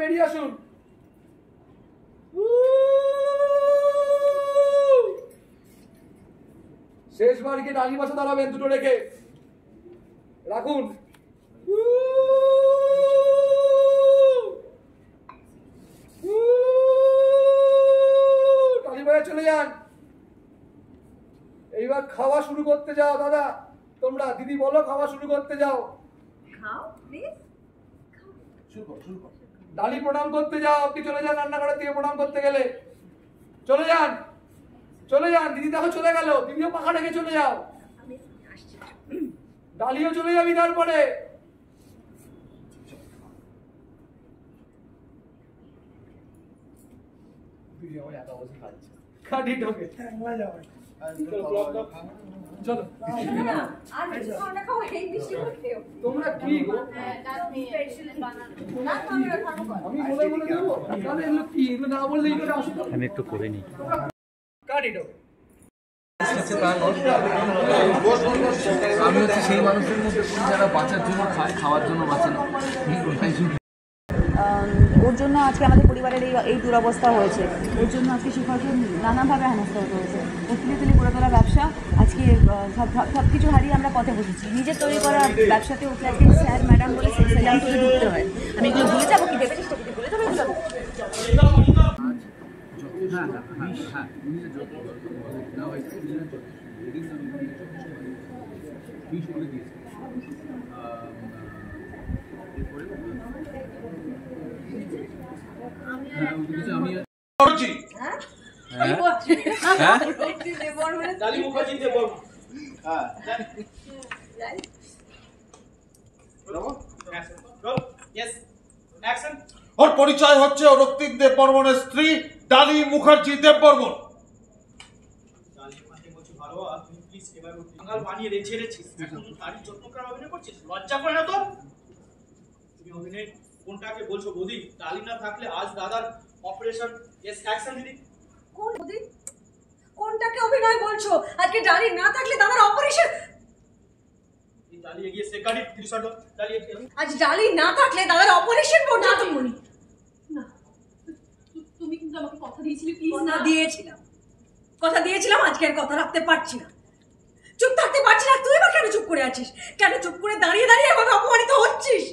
বেরিয়ে আসুন। শেষবার গিয়ে ডালি পাশে দাঁড়াবেন, দুটো রেখে রাখুন। ডালি বাইরে চলে যান। এইবার খাওয়া শুরু করতে যাও। দাদা তোমরা, দিদি বলো খাওয়া শুরু করতে যাও। ডালি প্রণাম করতে যাও। আপনি চলে যান রান্নাঘরের থেকে প্রণাম করতে গেলে। চলে যান, চলে যান। দিদি দেখো চলে গেল, দিদিও পাখা রেখে চলে যাও। ডালিও চলে যাবি তারপরে। খাটি ঢোকে চলো। তোমরা কি গো, আমি বলে বলে দেবো? তাহলে এগুলো কি, এগুলো না বললে আমি একটু করে নিই। কাটি ঢোকে। আমি হচ্ছে সেই মানুষের মধ্যে যারা বাঁচার জন্য খায়, খাওয়ার জন্য বাঁচে না। ওর জন্য আজকে আমাদের পরিবারের এই দুরবস্থা হয়েছে। ওর জন্য আজকে শিখরকে নানাভাবে হেনস্থা হতে হয়েছে। ও তুলে তুলে গড়ে তোলা ব্যবসা আজকে সব কিছু হারিয়ে আমরা পথে বসেছি। নিজের তৈরি করা ব্যবসাতে ওকে আজকে স্যার ম্যাডাম বলে সেলাম করে ঢুকতে হয়। আমি এগুলো ভুলে যাবো কি, ভেবে চেষ্টা করতে ভুলে যাবো এগুলো? ওর পরিচয় হচ্ছে রক্তিম দেববর্মনের স্ত্রী ডালি মুখার্জি দেববর্মন। লজ্জা করে না তো? তুমি অভিনয় কোনটাকে বলছো বৌদি? ডালি না থাকলে আজ দাদার অপারেশন এস অ্যাকশন দিদি। কোন বৌদি? কোনটাকে অভিনয় বলছো? আজকে ডালি না থাকলে দাদার অপারেশন। ডালি এগিয়ে সে গাড়ি 30 টাকা ডালি। আজ ডালি না থাকলে দাদার অপারেশন পর্যন্ত মনি। না, তুমি কিন্তু আমাকে কথা দিয়েছিলে প্লিজ। না দিয়েছিলাম, কথা দিয়েছিলাম। আজকে আর কথা রাখতে পারছি না, চুপ থাকতে পারছি না। তুই এবার কেন চুপ করে আছিস? কেন চুপ করে দাঁড়িয়ে দাঁড়িয়ে এভাবে অপমানিত হচ্ছিস?